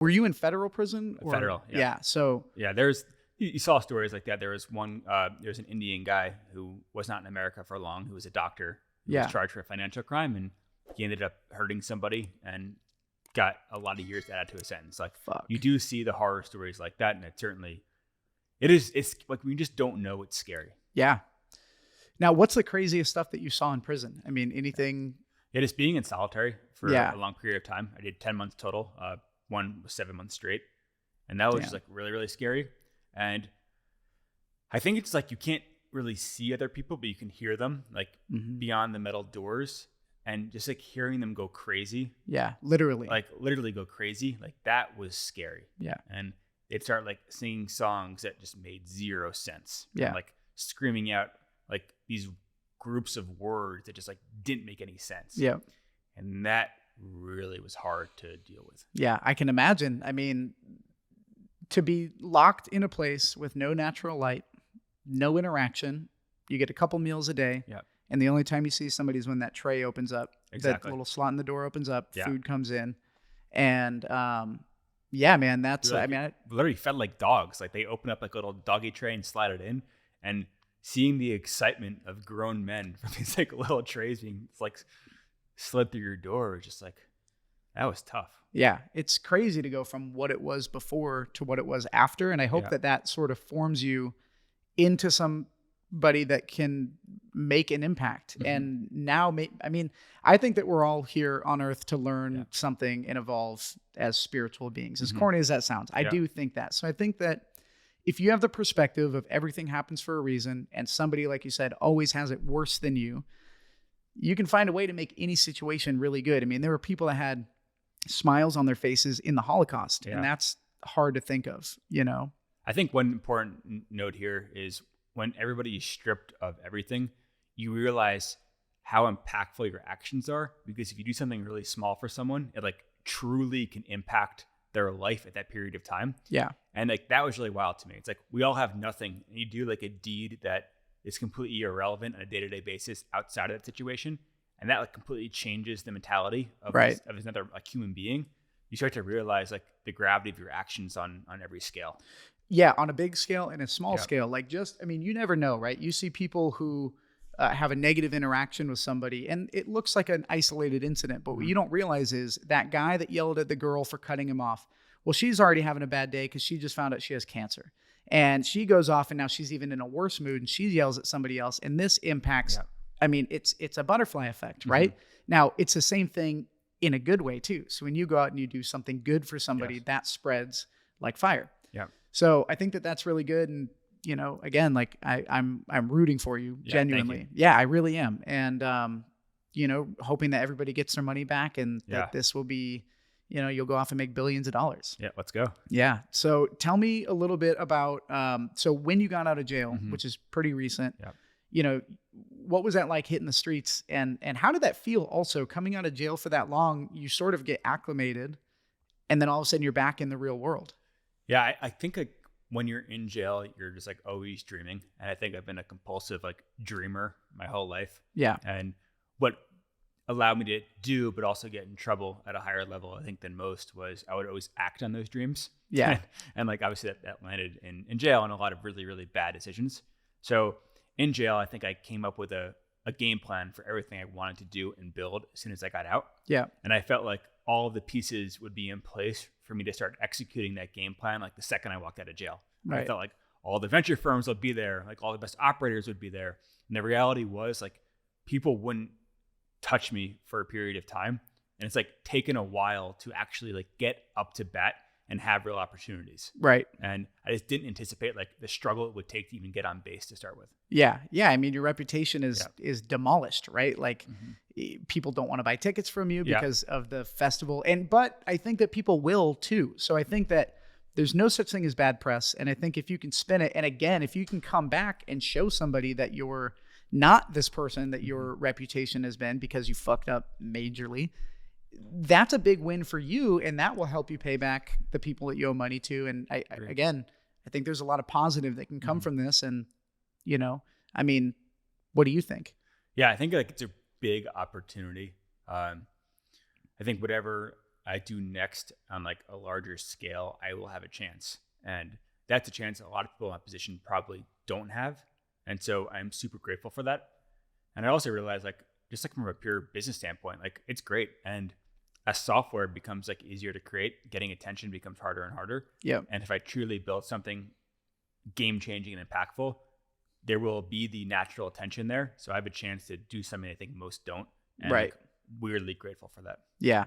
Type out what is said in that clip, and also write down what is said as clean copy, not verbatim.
Were you in federal prison? Or? Federal, yeah. Yeah. So Yeah, you saw stories like that. There was there's an Indian guy who was not in America for long, who was a doctor, who was charged for a financial crime, and he ended up hurting somebody and got a lot of years added to a sentence. Like, fuck. You do see the horror stories like that, and it's like, we just don't know, it's scary. Yeah. Now, what's the craziest stuff that you saw in prison? I mean, anything? Yeah, just being in solitary for a long period of time. I did 10 months total. One was 7 months straight. And that was just like really, really scary. And I think it's like you can't really see other people, but you can hear them like beyond the metal doors, and just like hearing them go crazy. Yeah, literally. Like literally go crazy. Like that was scary. Yeah. And they'd start like singing songs that just made zero sense. Yeah. And, like screaming out like these groups of words that just like didn't make any sense. Yeah. And that really was hard to deal with. Yeah, I can imagine. I mean, to be locked in a place with no natural light, no interaction, you get a couple meals a day. Yeah. And the only time you see somebody is when that tray opens up. Exactly. That little slot in the door opens up, Yeah. food comes in. And yeah, man, that's, Like, I mean, literally fed like dogs. Like they open up like a little doggy tray and slide it in, and seeing the excitement of grown men from these like little trays being like slid through your door was just like, that was tough. yeah, it's crazy to go from what it was before to what it was after. And I hope that sort of forms you into somebody that can make an impact. And now, I mean, I think that we're all here on earth to learn something and evolve as spiritual beings. As corny as that sounds, I do think that. So I think that if you have the perspective of everything happens for a reason, and somebody, like you said, always has it worse than you, you can find a way to make any situation really good. I mean, there were people that had smiles on their faces in the Holocaust, and that's hard to think of, you know? I think one important note here is when everybody is stripped of everything, you realize how impactful your actions are, because if you do something really small for someone, it like truly can impact their life at that period of time. Yeah. And like that was really wild to me. It's like we all have nothing, and you do like a deed that is completely irrelevant on a day-to-day basis outside of that situation, and that like completely changes the mentality of another like human being. You start to realize like the gravity of your actions on every scale. Yeah, on a big scale and a small scale. Like just, I mean, you never know, right? You see people who have a negative interaction with somebody, and it looks like an isolated incident, but what you don't realize is that guy that yelled at the girl for cutting him off, well, she's already having a bad day because she just found out she has cancer. And she goes off, and now she's even in a worse mood, and she yells at somebody else, and this impacts, I mean, it's a butterfly effect, right? Now, it's the same thing in a good way too. So when you go out and you do something good for somebody, that spreads like fire. Yeah. So I think that that's really good. And, you know, again, like I'm rooting for you genuinely. Yeah, I really am. And, you know, hoping that everybody gets their money back, and that this will be, you know, you'll go off and make billions of dollars. Yeah. Let's go. Yeah. So tell me a little bit about, so when you got out of jail, which is pretty recent, you know, what was that like hitting the streets, and how did that feel also coming out of jail for that long? You sort of get acclimated, and then all of a sudden you're back in the real world. Yeah. I think like when you're in jail, you're just like always dreaming. And I think I've been a compulsive like dreamer my whole life. Yeah. And what allowed me to do, but also get in trouble at a higher level, I think, than most, was I would always act on those dreams. Yeah. And like, obviously that landed in jail and a lot of really, really bad decisions. So in jail, I think I came up with a game plan for everything I wanted to do and build as soon as I got out. Yeah. And I felt like all of the pieces would be in place for me to start executing that game plan like the second I walked out of jail. Right. I felt like all the venture firms would be there, like all the best operators would be there. And the reality was like people wouldn't touch me for a period of time. And it's like taken a while to actually like get up to bat and have real opportunities. Right. And I just didn't anticipate like the struggle it would take to even get on base to start with. Yeah. Yeah. I mean, your reputation is demolished, right? Like people don't want to buy tickets from you because of the festival. But I think that people will too. So I think that there's no such thing as bad press. And I think if you can spin it, and again, if you can come back and show somebody that you're not this person that your reputation has been because you fucked up majorly, that's a big win for you, and that will help you pay back the people that you owe money to. And I think there's a lot of positive that can come from this. And, you know, I mean, what do you think? Yeah, I think like it's a big opportunity. I think whatever I do next on like a larger scale, I will have a chance. And that's a chance a lot of people in my position probably don't have. And so I'm super grateful for that. And I also realize like, just like from a pure business standpoint, like it's great. And as software becomes like easier to create, getting attention becomes harder and harder. Yeah. And if I truly build something game changing and impactful, there will be the natural attention there. So I have a chance to do something I think most don't. And right. Like, weirdly grateful for that. Yeah.